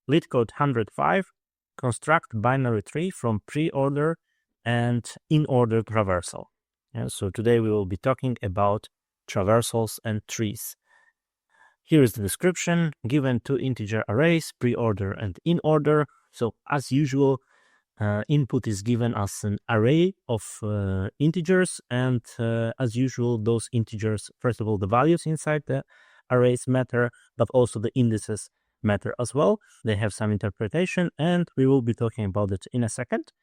Leetcode 105, construct binary tree from preorder and inorder traversal. So today we will be talking about traversals and trees. Here is the description. Given two integer arrays, preorder and inorder. So as usual, input is given as an array of integers, and as usual, those integers, first of all, the values inside the arrays matter, but also the indices matter as well. They have some interpretation, and we will be talking about it in a second.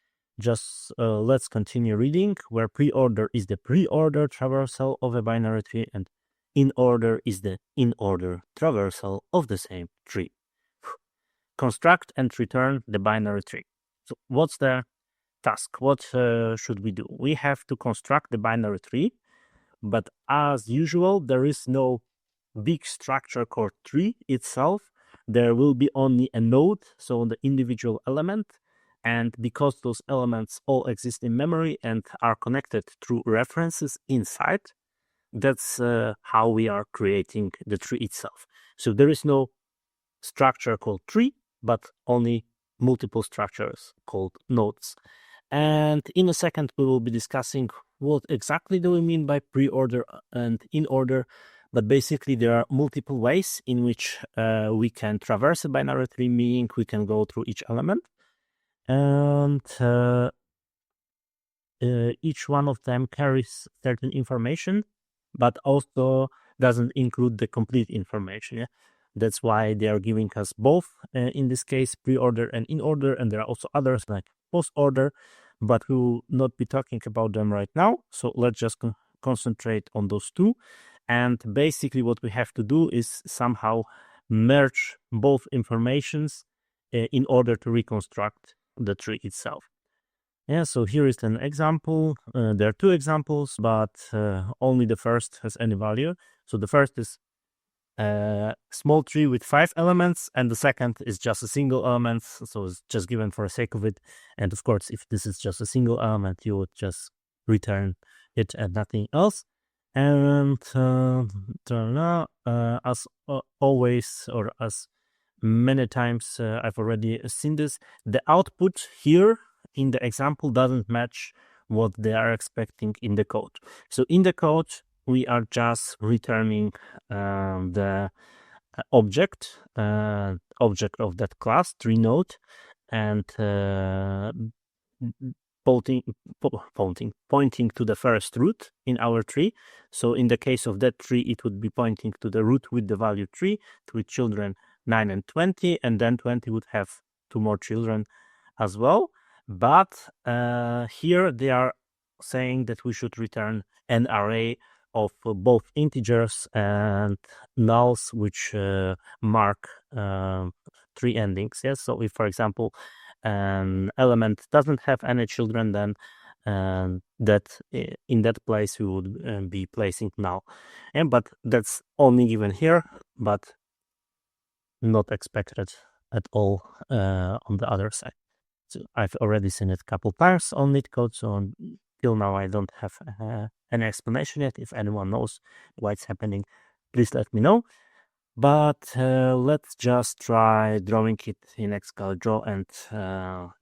Just let's continue reading, where preorder is the preorder traversal of a binary tree, and inorder is the inorder traversal of the same tree. Construct and return the binary tree. So what's the task? What should we do? We have to construct the binary tree, but as usual, there is no big structure called tree itself. There will be only a node, so the individual element. And because those elements all exist in memory and are connected through references inside, that's how we are creating the tree itself. So there is no structure called tree, but only multiple structures called nodes. And in a second, we will be discussing what exactly do we mean by preorder and inorder. But basically, there are multiple ways in which we can traverse a binary tree, meaning we can go through each element. And each one of them carries certain information, but also doesn't include the complete information. Yeah? That's why they are giving us both, in this case, preorder and inorder, and there are also others like postorder, but we will not be talking about them right now. So let's just concentrate on those two. And basically what we have to do is somehow merge both informations in order to reconstruct the tree itself. Yeah, so here is an example. There are two examples, but only the first has any value. So the first is a small tree with 5 elements, and the second is just a single element, so it's just given for the sake of it. And of course, if this is just a single element, you would just return it and nothing else. And as always, or as many times I've already seen this, the output here in the example doesn't match what they are expecting in the code. So in the code, we are just returning the object of that class, TreeNode, and pointing to the first root in our tree. So in the case of that tree, it would be pointing to the root with the value 3, with children 9 and 20, and then 20 would have 2 more children as well. But here they are saying that we should return an array of both integers and nulls, which mark 3 endings. Yes, so if, for example, an element doesn't have any children, then that in that place we would be placing null. But that's only given here, but not expected at all on the other side. So I've already seen it a couple times on Leetcode, so till now I don't have an explanation yet. If anyone knows why it's happening, please let me know. But let's just try drawing it in XCalDraw and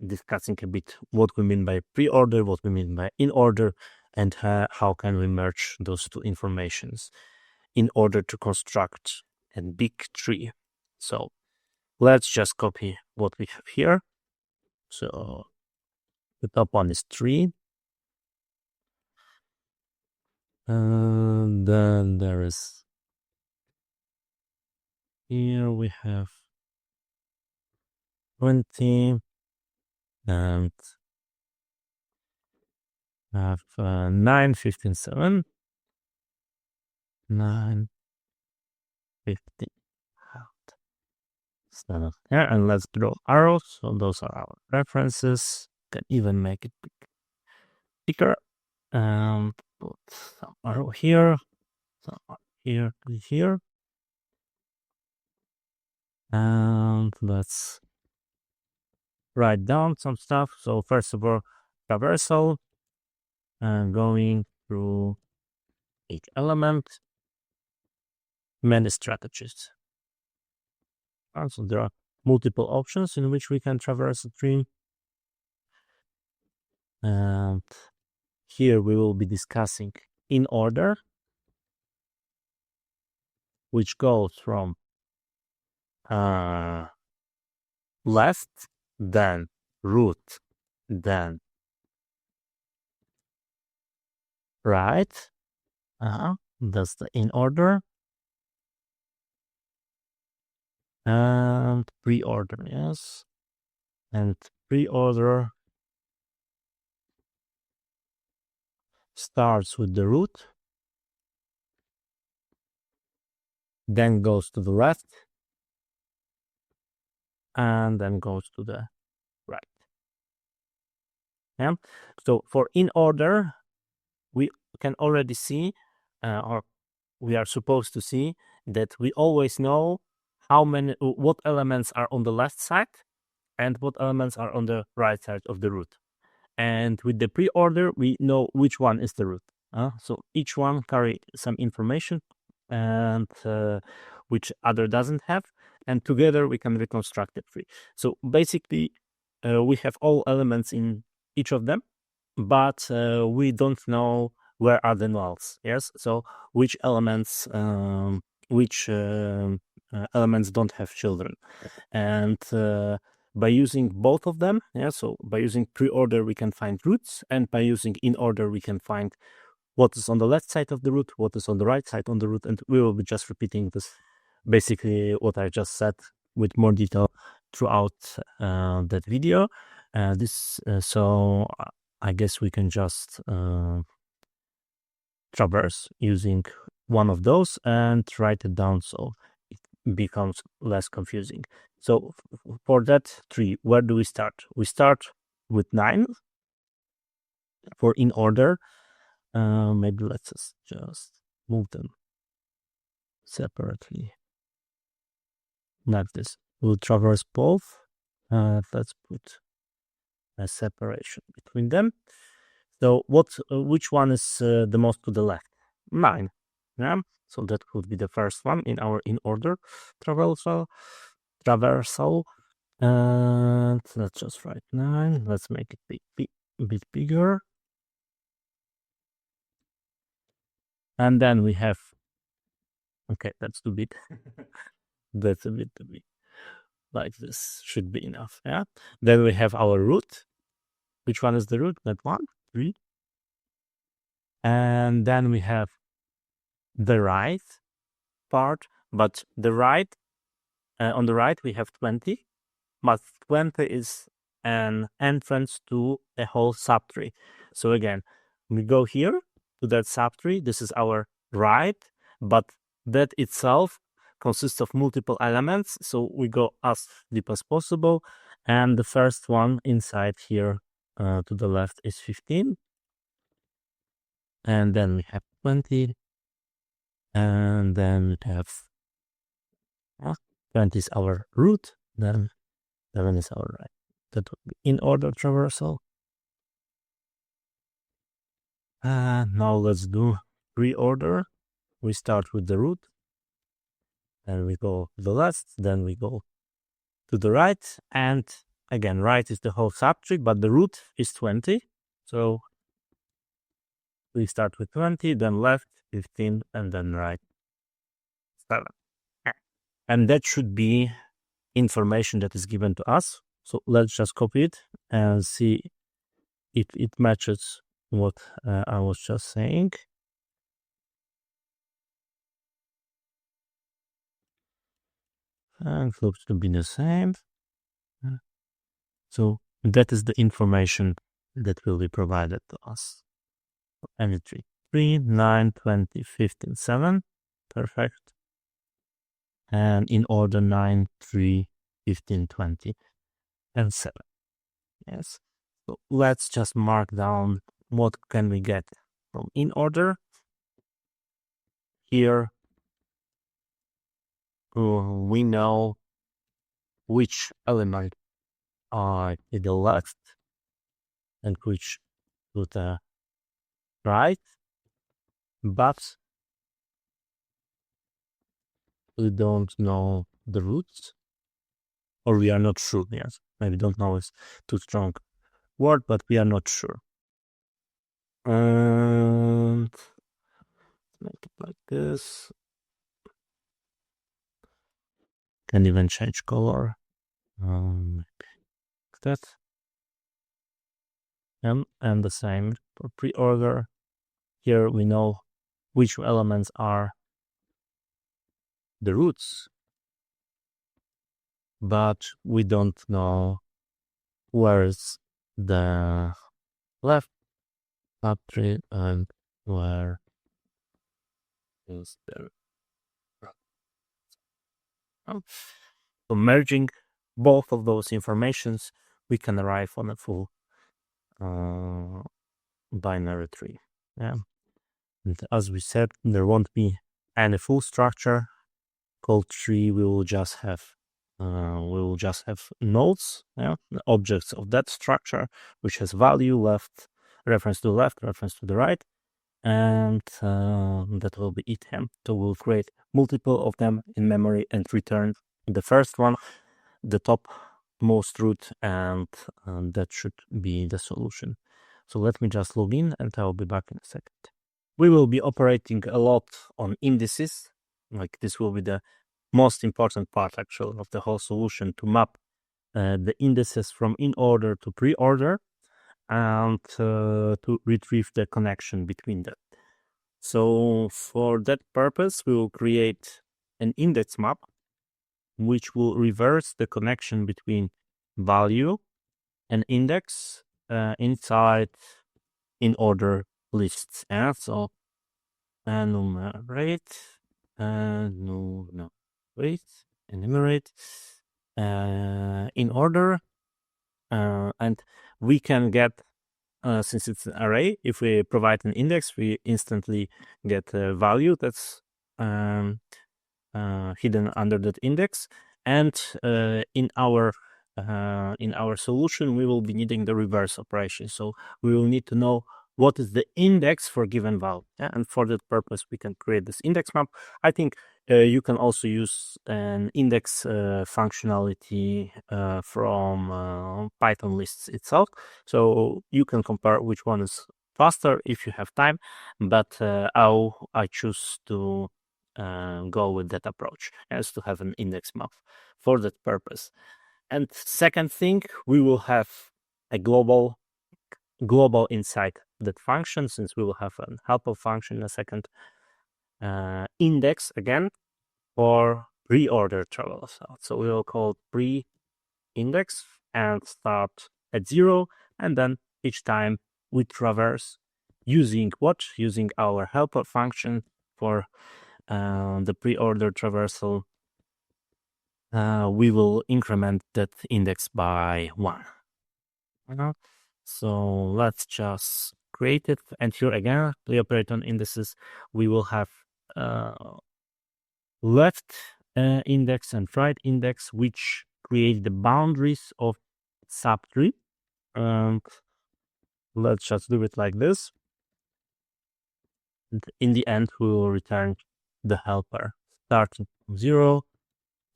discussing a bit what we mean by preorder, what we mean by inorder, and how can we merge those two informations in order to construct a big tree. So let's just copy what we have here. So the top one is 3. And then there is, here we have 20, and have 9, 15, 7, 9, 15. So here, and let's draw arrows. So those are our references. Can even make it bigger. Put some arrow here, some here, here. And let's write down some stuff. So first of all, traversal, and going through each element, many strategies. Also, there are multiple options in which we can traverse a tree. And here we will be discussing in order, which goes from left, then root, then right. That's the in order. And preorder, yes. And preorder starts with the root, then goes to the left, and then goes to the right. Yeah. So for in order, we can already see, or we are supposed to see, that we always know what elements are on the left side and what elements are on the right side of the root. And with the preorder, we know which one is the root. So each one carry some information, and which other doesn't have, and together we can reconstruct the tree. So basically, we have all elements in each of them, but we don't know where are the nulls. Yes, so which elements don't have children, and by using both of them, so by using preorder we can find roots, and by using in order we can find what is on the left side of the root, what is on the right side on the root, and we will be just repeating this, basically what I just said with more detail throughout that video. So I guess we can just traverse using one of those and write it down so it becomes less confusing. So for that tree, where do we start? We start with 9 for in order. Maybe let's just move them separately like this. We'll traverse both. Let's put a separation between them. So which one is the most to the left? 9. Yeah. So that would be the first one in our in order traversal. And let's just write 9. Let's make it a bit bigger. And then we have, okay, that's too big. That's a bit too big. Like this should be enough. Yeah. Then we have our root. Which one is the root? That 1, 3. And then we have the right part, but the right, on the right we have 20, but 20 is an entrance to a whole subtree. So again, we go here to that subtree. This is our right, but that itself consists of multiple elements. So we go as deep as possible. And the first one inside here to the left is 15. And then we have 20. And then we have 20 is our root. Then 7 is our right. That would be in order traversal. Now let's do preorder. We start with the root, then we go to the left, then we go to the right, and again, right is the whole subtree, but the root is 20. So we start with 20, then left 15, and then right 7. And that should be information that is given to us. So let's just copy it and see if it matches what I was just saying. And it looks to be the same. So that is the information that will be provided to us. Any tree. 3, 9, 20, 15, 7. Perfect. And in order 9, 3, 15, 20, and 7. Yes. So let's just mark down what can we get from in order. Here we know which element are to the left and which to the right, but we don't know the roots. or we are not sure. Yes, maybe don't know is too strong word, but we are not sure. And make it like this. Can even change color. Like that. And the same for preorder. Here we know which elements are the roots, but we don't know where's the left subtree and where is the right. So merging both of those informations, we can arrive on a full binary tree. Yeah. And as we said, there won't be any full structure called tree. We will just have nodes, yeah, objects of that structure, which has value left, reference to the left, reference to the right, and that will be it. So we'll create multiple of them in memory and return the first one, the top most root, and that should be the solution. So let me just log in and I'll be back in a second. We will be operating a lot on indices. Like this will be the most important part actually of the whole solution, to map the indices from in order to pre-order and to retrieve the connection between them. So for that purpose, we will create an index map which will reverse the connection between value and index inside in order lists. And so enumerate, enumerate in order, and we can get, since it's an array, if we provide an index, we instantly get a value that's hidden under that index. And in our solution, we will be needing the reverse operation. So we will need to know what is the index for given value. Yeah? And for that purpose, we can create this index map. I think you can also use an index functionality from Python lists itself. So you can compare which one is faster if you have time, but I choose to go with that approach, as to have an index map for that purpose. And second thing, we will have a global inside that function, since we will have a helper function in a second, index again for preorder traversal. So we will call pre-index and start at 0, and then each time we traverse using our helper function for the preorder traversal, we will increment that index by 1. So let's just create it. And here again, we operate on indices. We will have left index and right index, which create the boundaries of subtree. And let's just do it like this. And in the end, we will return the helper starting from 0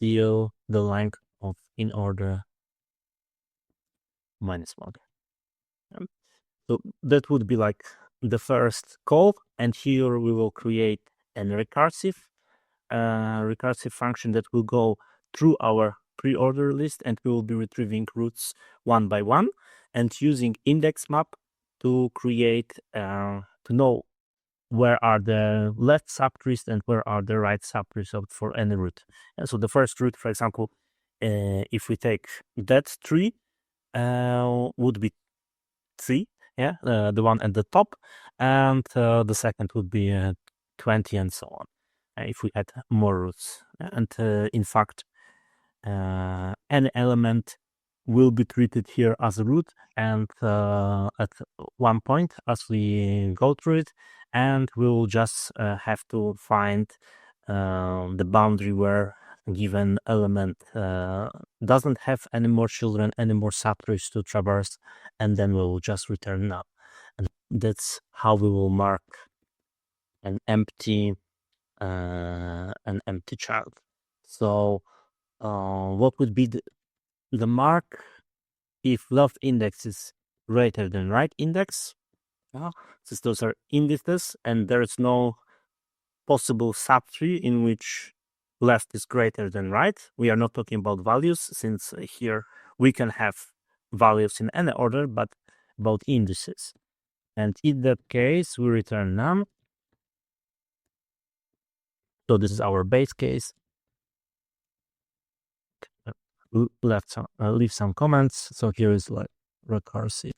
till the length of in order -1. So that would be like the first call, and here we will create a recursive function that will go through our preorder list, and we will be retrieving roots one by one, and using index map to create to know where are the left subtrees and where are the right subtrees for any root. And so the first root, for example, if we take that tree, would be 3, the one at the top, and the second would be 20, and so on, if we had more roots. And in fact, any element will be treated here as a root, and at one point as we go through it, and we'll just have to find the boundary where given element doesn't have any more children, any more subtrees to traverse, and then we will just return null. And that's how we will mark an empty child. So what would be the mark if left index is greater than right index, since those are indices and there is no possible subtree in which left is greater than right. We are not talking about values, since here we can have values in any order, but about indices. And in that case, we return none. So this is our base case. Leave some comments. So here is like recursive.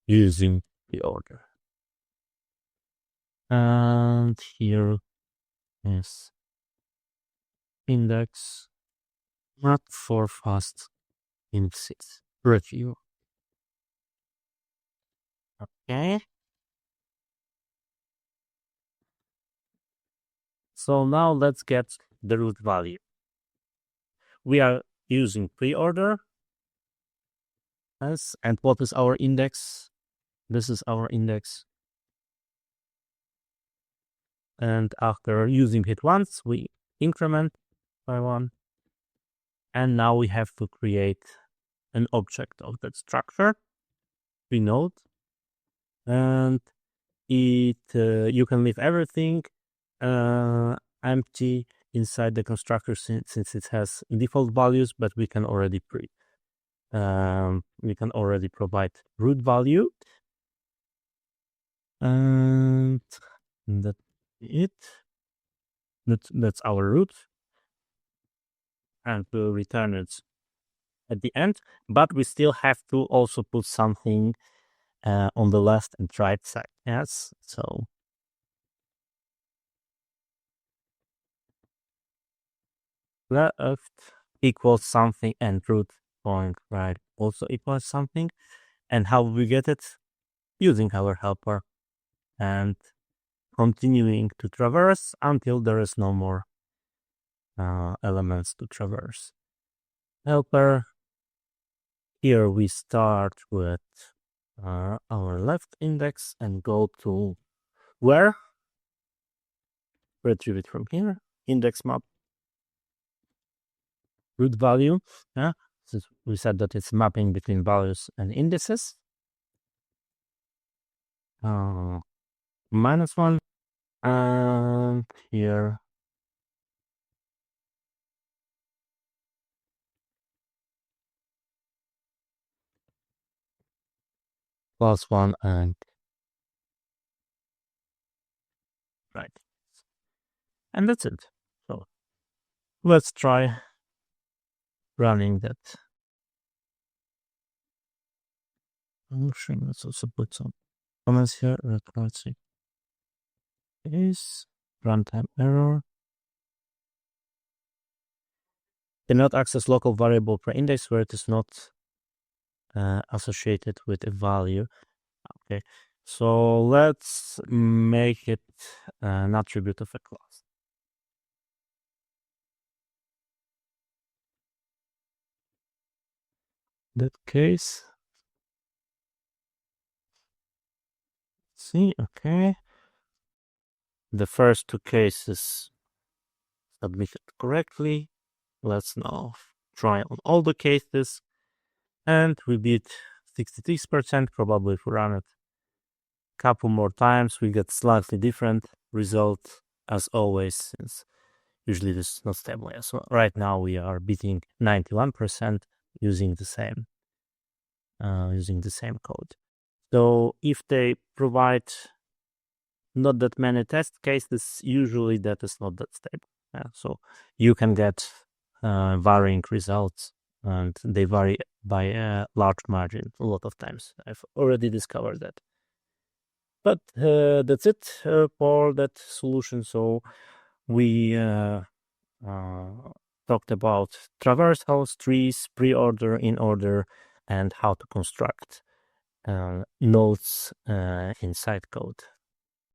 Using the order. And here is index map for fast indices review. Okay. So now let's get the root value. We are using preorder. Yes, and what is our index? This is our index. And after using it once, we increment by 1. And now we have to create an object of that structure, TreeNode. And it you can leave everything empty inside the constructor since it has default values, but we can already provide root value, and that's our root, and we'll return it at the end. But we still have to also put something on the left and right side. Yes, so left equals something and root point right also equals something. And how we get it? Using our helper and continuing to traverse until there is no more elements to traverse. Helper. Here we start with our left index and go to where? Retrieve it from here. Index map. Root value. Since we said that it's mapping between values and indices. -1. And here +1 and right. And that's it. So let's try running that function. Let's also put some comments here. Let's see. Is runtime error. Cannot access local variable per index where it is not associated with a value. Okay, so let's make it an attribute of a class. That case, see, okay. The first two cases submitted correctly. Let's now try on all the cases, and we beat 66%. Probably if we run it a couple more times, we get slightly different result as always, since usually this is not stable. So right now we are beating 91% using the same code. So if they provide not that many test cases, usually that is not that stable. So you can get varying results, and they vary by a large margin a lot of times. I've already discovered that. But that's it for that solution. So we talked about traversals, trees, preorder, inorder, and how to construct nodes inside code.